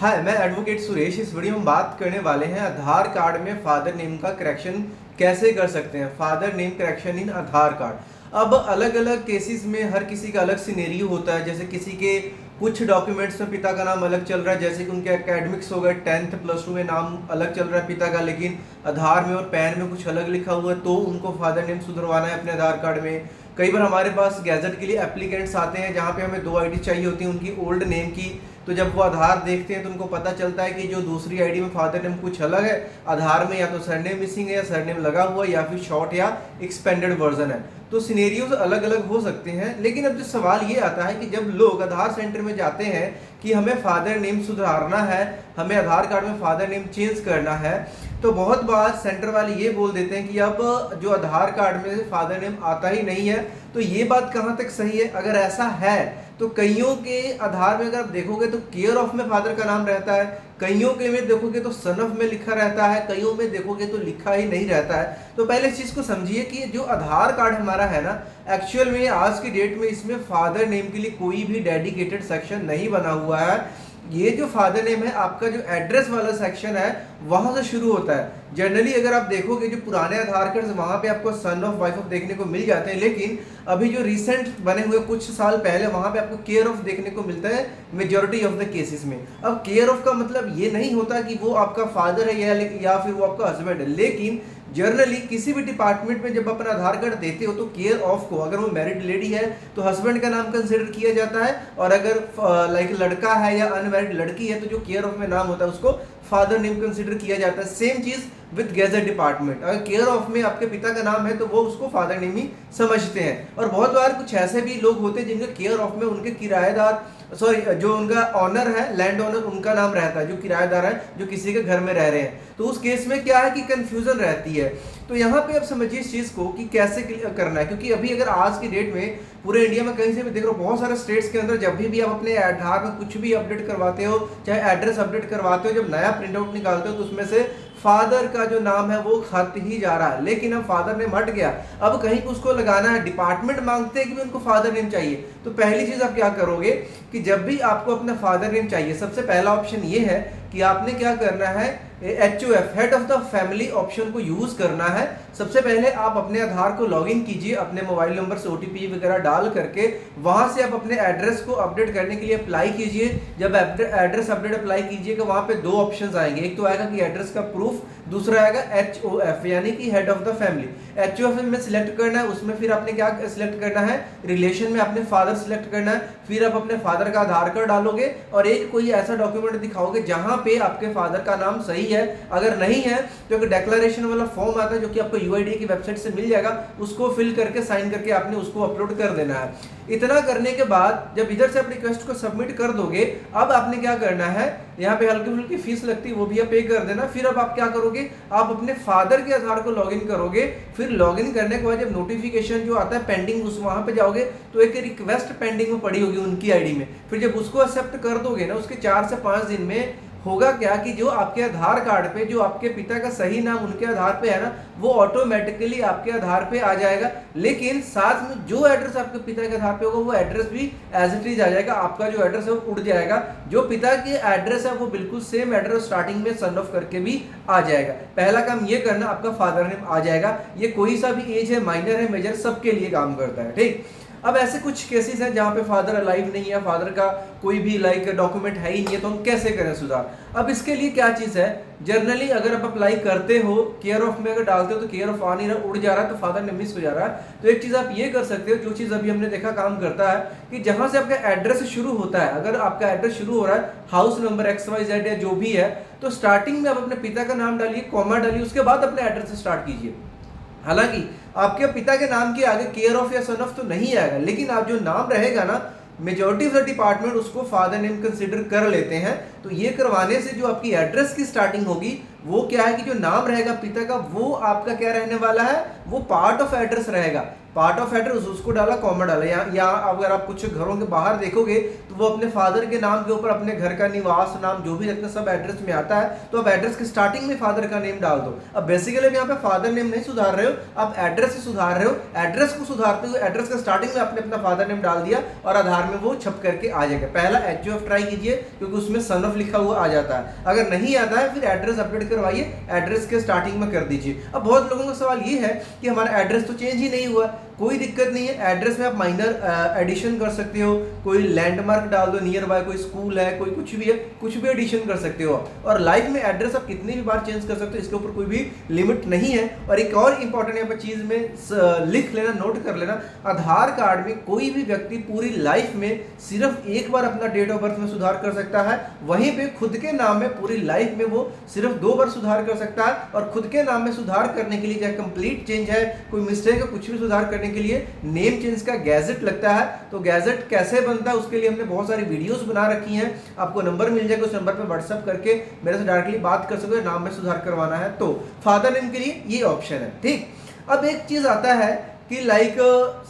हाय, मैं एडवोकेट सुरेश। इस वीडियो में बात करने वाले हैं आधार कार्ड में फादर नेम का करेक्शन कैसे कर सकते हैं। Father name correction in Aadhaar card. अब अलग अलग केसेस में हर किसी का अलग सिनेरियो होता है। जैसे किसी के कुछ डॉक्यूमेंट्स में पिता का नाम अलग चल रहा है, जैसे कि उनके एकेडमिक्स हो गए, 10th प्लस 2 में नाम अलग चल रहा है पिता का, लेकिन आधार में और पैन में कुछ अलग लिखा हुआ है, तो उनको फादर नेम सुधरवाना है अपने आधार कार्ड में। कई बार हमारे पास गैजेट के लिए एप्लीकेंट्स आते हैं जहाँ पे हमें 2 आईडी चाहिए होती है उनकी ओल्ड नेम की। तो जब वो आधार देखते हैं तो उनको पता चलता है कि जो दूसरी आईडी में फादर नेम कुछ अलग है, आधार में या तो सरनेम मिसिंग है या सरनेम लगा हुआ है या फिर शॉर्ट या एक्सपेंडेड वर्जन है। तो सिनेरियोज अलग अलग हो सकते हैं। लेकिन अब जो सवाल ये आता है कि जब लोग आधार सेंटर में जाते हैं कि हमें फादर नेम सुधारना है, हमें आधार कार्ड में फादर नेम चेंज करना है, तो बहुत बार सेंटर वाले ये बोल देते हैं कि अब जो आधार कार्ड में फादर नेम आता ही नहीं है। तो ये बात कहाँ तक सही है? अगर ऐसा है तो कईयों के आधार में अगर आप देखोगे तो केयर ऑफ में फादर का नाम रहता है, कईयों के में देखोगे तो सन ऑफ में लिखा रहता है, कईयों में देखोगे तो लिखा ही नहीं रहता है। तो पहले इस चीज को समझिए कि जो आधार कार्ड हमारा है ना, एक्चुअल में आज की डेट में इसमें फादर नेम के लिए कोई भी डेडिकेटेड सेक्शन नहीं बना हुआ है। ये जो फादर नेम है, आपका जो एड्रेस वाला सेक्शन है वहां से शुरू होता है। जनरली अगर आप देखोगे जो पुराने आधार कार्ड वहां पे आपको सन ऑफ वाइफ ऑफ देखने को मिल जाते हैं, लेकिन अभी जो रिसेंट बने हुए कुछ साल पहले वहां पे आपको केयर ऑफ देखने को मिलता है मेजॉरिटी ऑफ द केसेस में। अब केयर ऑफ का मतलब ये नहीं होता कि वो आपका फादर है या फिर वो आपका हस्बैंड है, लेकिन जनरली किसी भी डिपार्टमेंट में जब अपना आधार कार्ड देते हो तो केयर ऑफ को, अगर वो मैरिड लेडी है तो हस्बैंड का नाम कंसिडर किया जाता है, और अगर लाइक लड़का है या अनमैरिड लड़की है तो जो केयर ऑफ में नाम होता है उसको फादर नेम कंसिडर किया जाता है। सेम चीज विद गैजेट डिपार्टमेंट, अगर केयर ऑफ में आपके पिता का नाम है तो वो उसको फादर नेम ही समझते हैं। और बहुत बार कुछ ऐसे भी लोग होते हैं जिनके केयर ऑफ में उनके किराएदार जो उनका ऑनर है, लैंड ऑनर, उनका नाम रहता है, जो किराएदार है, जो किसी के घर में रह रहे हैं। तो उस केस में क्या है कि कंफ्यूजन रहती है। तो यहाँ पे आप समझिए इस चीज को कि कैसे करना है, क्योंकि अभी अगर आज की डेट में पूरे इंडिया में कहीं से भी देख रहे हो, बहुत सारे स्टेट्स के अंदर जब भी आप अपने आधार में कुछ भी अपडेट करवाते हो, चाहे एड्रेस अपडेट करवाते हो, जब नया प्रिंट आउट निकालते हो तो उसमें से फादर का जो नाम है वो खत ही जा रहा है। लेकिन अब फादर नेम हट गया, अब कहीं उसको लगाना है, डिपार्टमेंट मांगते हैं कि उनको फादर नेम चाहिए। तो पहली चीज आप क्या करोगे कि जब भी आपको अपना फादर नेम चाहिए, सबसे पहला ऑप्शन ये है कि आपने क्या करना है, HOF head of the family option को यूज करना है। सबसे पहले आप अपने आधार को लॉगिन कीजिए, अपने मोबाइल नंबर से OTP वगैरह डाल करके वहां से आप अपने एड्रेस को अपडेट करने के लिए अप्लाई कीजिए। जब एड्रेस अपडेट अप्लाई कीजिएगा वहां पे 2 ऑप्शंस आएंगे, एक तो आएगा कि एड्रेस का प्रूफ, दूसरा आएगा HOF यानी कि head of the family. HOF में सिलेक्ट करना है, उसमें फिर आपने क्या सिलेक्ट करना है, रिलेशन में अपने फादर सिलेक्ट करना है, फिर आप अपने फादर का आधार कार्ड डालोगे और एक कोई ऐसा डॉक्यूमेंट दिखाओगे जहां पे आपके फादर का नाम सही है। अगर नहीं है तो एक डिक्लेरेशन वाला फॉर्म आता है जो कि आपको UID की वेबसाइट से मिल जाएगा, उसको फिल करके साइन करके आपने उसको अपलोड कर देना है। इतना करने के बाद जब इधर से आप रिक्वेस्ट को सबमिट कर दोगे, अब आपने क्या करना है, यहाँ पे हल्की फुल्की फीस लगती है वो भी आप पे कर देना। फिर अब आप क्या करोगे, आप अपने फादर के आधार को लॉगिन करोगे। फिर लॉगिन करने के बाद जब नोटिफिकेशन जो आता है पेंडिंग, उस वहां पे जाओगे तो एक रिक्वेस्ट पेंडिंग में पड़ी होगी उनकी आईडी में। फिर जब उसको एक्सेप्ट कर दोगे ना, उसके 4 से 5 दिन में होगा क्या कि जो आपके आधार कार्ड पे जो आपके पिता का सही नाम उनके आधार पे है ना, वो ऑटोमेटिकली आपके आधार पे आ जाएगा। लेकिन साथ में जो एड्रेस आपके पिता के आधार पे होगा वो एड्रेस भी एज इट इज आ जाएगा, आपका जो एड्रेस है वो उड़ जाएगा। जो पिता के एड्रेस है वो बिल्कुल सेम एड्रेस स्टार्टिंग में सन ऑफ करके भी आ जाएगा। पहला काम ये करना, आपका फादर नेम आ जाएगा। ये कोई सा भी एज है, माइनर है, मेजर, सबके लिए काम करता है, ठीक। अब ऐसे कुछ केसेस हैं जहां पे फादर अलाइव नहीं है, फादर का कोई भी लाइक डॉक्यूमेंट है ही नहीं है, तो हम कैसे करें सुधार? अब इसके लिए क्या चीज है, जनरली अगर आप अप्लाई करते हो, केयर ऑफ में अगर डालते हो तो केयर ऑफ आ नहीं रहा, उड़ जा रहा है, तो फादर नेम मिस हो जा रहा है, तो एक चीज आप ये कर सकते हो, जो चीज अभी हमने देखा काम करता है, कि जहां से आपका एड्रेस शुरू होता है, अगर आपका एड्रेस शुरू हो रहा है हाउस नंबर XYZ या जो भी है, तो स्टार्टिंग में आप अपने पिता का नाम डालिए, कॉमा डालिए, उसके बाद अपने एड्रेस से स्टार्ट कीजिए। हालांकि आपके पिता के नाम के आगे केयर ऑफ या सन ऑफ तो नहीं आएगा, लेकिन आप जो नाम रहेगा ना, मेजॉरिटी ऑफ द डिपार्टमेंट उसको फादर नेम कंसिडर कर लेते हैं। तो ये करवाने से जो आपकी एड्रेस की स्टार्टिंग होगी वो क्या है कि जो नाम रहेगा पिता का वो आपका क्या रहने वाला है, वो पार्ट ऑफ एड्रेस रहेगा। पार्ट ऑफ एड्रेस उसको डाला, कॉमा डाला। या अगर आप कुछ घरों के बाहर देखोगे तो वो अपने फादर के नाम के ऊपर अपने घर का निवास नाम जो भी रखते हैं सब एड्रेस में आता है, तो आप एड्रेस के स्टार्टिंग में फादर का नेम डाल दो। अब बेसिकली आप यहाँ पे फादर नेम नहीं सुधार रहे हो, आप एड्रेस से सुधार रहे हो। एड्रेस को सुधारते हुए एड्रेस के स्टार्टिंग में आपने अपना फादर नेम डाल दिया और आधार में वो छप करके आ जाएगा। पहला HOF ट्राई कीजिए क्योंकि उसमें सन ऑफ लिखा हुआ आ जाता है। अगर नहीं आता है फिर एड्रेस अपडेट करवाइए, एड्रेस के स्टार्टिंग में कर दीजिए। अब बहुत लोगों का सवाल ये है कि हमारा एड्रेस तो चेंज ही नहीं हुआ। कोई दिक्कत नहीं है, एड्रेस में आप माइनर एडिशन कर सकते हो, कोई लैंडमार्क डाल दो नियर बाय, कोई स्कूल है, कोई कुछ भी है, कुछ भी एडिशन कर सकते हो। और लाइफ में एड्रेस आप कितनी भी बार चेंज कर सकते हो, इसके ऊपर कोई भी लिमिट नहीं है। और एक और इंपॉर्टेंट यहाँ पर चीज में लिख लेना, नोट कर लेना, आधार कार्ड में कोई भी व्यक्ति पूरी लाइफ में सिर्फ एक बार अपना डेट ऑफ बर्थ में सुधार कर सकता है, वहीं पे खुद के नाम में पूरी लाइफ में वो सिर्फ 2 बार सुधार कर सकता है। और खुद के नाम में सुधार करने के लिए चाहे कंप्लीट चेंज है, कोई मिस्टेक है, कुछ भी सुधार करने के लिए नेम चेंज का गैजेट लगता है। तो गैजेट कैसे बनता है उसके लिए हमने बहुत सारी वीडियोस बना रखी हैं, आपको नंबर मिल जाएगा, उस नंबर पे व्हाट्सएप करके मेरे से डायरेक्टली बात कर सकते हो। नाम में सुधार करवाना है तो फादर नेम के लिए ये ऑप्शन है, ठीक। अब एक चीज आता है कि लाइक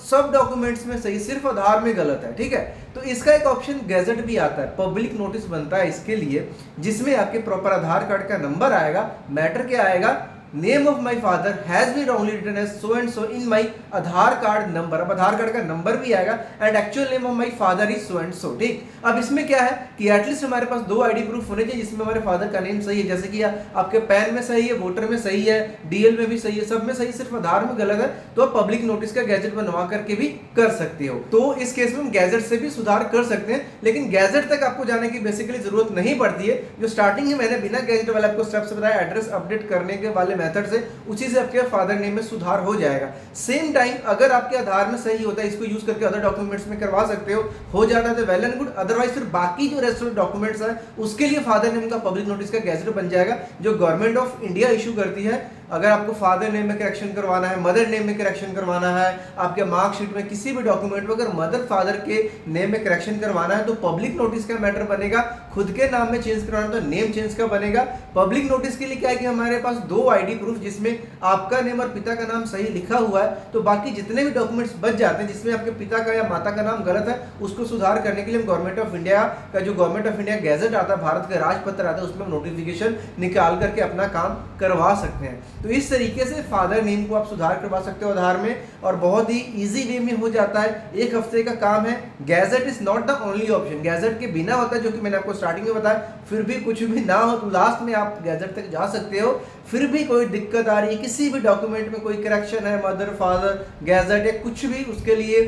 सब डॉक्यूमेंट्स में सही, सिर्फ आधार में गलत है, ठीक है। तो इसका एक ऑप्शन गैजेट भी आता है, पब्लिक नोटिस बनता है इसके लिए, जिसमें आपके प्रॉपर आधार कार्ड का नंबर आएगा। मैटर क्या आएगा, name of my father has been wrongly written as so and so in my Aadhaar card number. अब आधार कार्ड का नंबर भी आएगा and actual name of my father is so and so, ठीक। अब इसमें क्या है कि एटलीस्ट हमारे पास 2 आईडी प्रूफ होने चाहिए जिसमें हमारे फादर का नेम सही है, जैसे कि आपके पैन में सही है, वोटर में सही है, DL में भी सही है, सब में सही, सिर्फ आधार में गलत है। तो आप पब्लिक नोटिस का गैजेट बनवा करके भी कर सकते हो। तो इस केस में हम गैजेट से भी सुधार कर सकते हैं, लेकिन गैजेट तक आपको जाने की बेसिकली जरूरत नहीं पड़ती है। जो स्टार्टिंग में मैंने बिना गैजेट वाले आपको स्टेप्स बताया, एड्रेस अपडेट करने के वाले मेथड से, उसी से आपके फादर नेम में सुधार हो जाएगा। सेम टाइम अगर आपके आधार में सही होता है, इसको यूज करके अदर डॉक्यूमेंट्स में करवा सकते हो जाता है तो वेल एंड गुड। अदरवाइज फिर बाकी जो रेस्ट ऑफ डॉक्यूमेंट्स है उसके लिए फादर नेम का पब्लिक नोटिस का गैजेट बन जाएगा, जो गवर्नमेंट ऑफ इंडिया इशू करती है। अगर आपको फादर नेम में करेक्शन करवाना है, मदर नेम में करेक्शन करवाना है, आपके मार्कशीट में किसी भी डॉक्यूमेंट में अगर मदर फादर के नेम में करेक्शन करवाना है तो पब्लिक नोटिस का मैटर बनेगा। खुद के नाम में चेंज करवाना तो नेम चेंज का बनेगा। पब्लिक नोटिस के लिए क्या है कि हमारे पास 2 आईडी प्रूफ जिसमें आपका नेम और पिता का नाम सही लिखा हुआ है, तो बाकी जितने भी डॉक्यूमेंट्स बच जाते हैं जिसमें आपके पिता का या माता का नाम गलत है, उसको सुधार करने के लिए हम गवर्नमेंट ऑफ इंडिया का जो गवर्नमेंट ऑफ इंडिया गैजेट आता है, भारत का राजपत्र आता है, उसमें नोटिफिकेशन निकाल करके अपना काम करवा सकते हैं। तो इस तरीके से फादर नेम को आप सुधार करवा सकते हो आधार में, और बहुत ही इजी वे में हो जाता है, 1 हफ्ते का काम है। Gadget is not the only option, gadget के बिना होता है, जो कि मैंने आपको स्टार्टिंग में बताया। फिर भी कुछ भी ना हो तो लास्ट में आप गैजेट तक जा सकते हो। फिर भी कोई दिक्कत आ रही है, किसी भी डॉक्यूमेंट में कोई करेक्शन है, मदर फादर गैजेट या कुछ भी, उसके लिए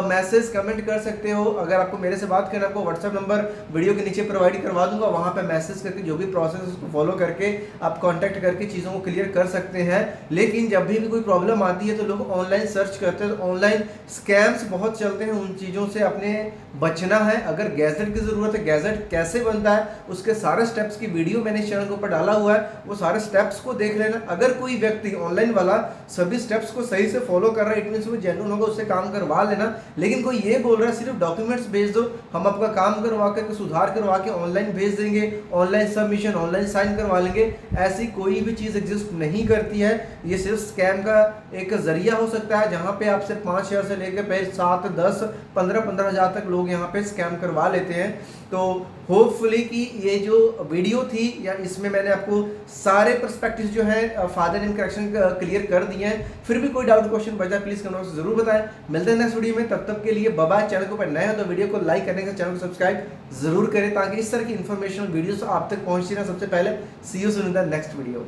मैसेज कमेंट कर सकते हो। अगर आपको मेरे से बात करना, आपको व्हाट्सएप नंबर वीडियो के नीचे प्रोवाइड करवा दूंगा, वहां पे मैसेज करके जो भी प्रोसेस है उसको फॉलो करके आप कांटेक्ट करके चीज़ों को क्लियर कर सकते हैं। लेकिन जब भी कोई प्रॉब्लम आती है तो लोग ऑनलाइन सर्च करते हैं, तो ऑनलाइन स्कैम्स बहुत चलते हैं, उन चीज़ों से अपने बचना है। अगर गैजेट की ज़रूरत है, गैजेट कैसे बनता है, उसके सारे स्टेप्स की वीडियो मैंने इस चैनल के ऊपर डाला हुआ है, वो सारे स्टेप्स को देख लेना। अगर कोई व्यक्ति ऑनलाइन वाला सभी स्टेप्स को सही से फॉलो कर रहा है, इट मींस वो जेन्युइन होगा, उससे काम करवा लेना। लेकिन कोई ये बोल रहा है सिर्फ डॉक्यूमेंट्स भेज दो, हम आपका काम करवा के सुधार करवा के ऑनलाइन भेज देंगे, ऑनलाइन सबमिशन, ऑनलाइन साइन करवा लेंगे, ऐसी कोई भी चीज़ एग्जिस्ट नहीं करती है। ये सिर्फ स्कैम का एक जरिया हो सकता है, जहाँ पे आपसे 5,000 से लेकर 7, 10, 15 हज़ार तक लोग यहाँ पे स्कैम करवा लेते हैं। तो होपफुली कि ये जो वीडियो थी या इसमें मैंने आपको सारे पर्सपेक्टिव जो है फादर नेम करेक्शन क्लियर कर दिए हैं। फिर भी कोई डाउट क्वेश्चन बचा प्लीज़ कमेंट बॉक्स जरूर बताएं। मिलते हैं नेक्स्ट वीडियो में, तब तक के लिए बाय बाय। चैनल को पर नए हो तो वीडियो को लाइक करने का, चैनल को सब्सक्राइब जरूर करें ताकि इस तरह की इन्फॉर्मेशन वीडियोस आप तक पहुंचती ना सबसे पहले। See you soon in the next video.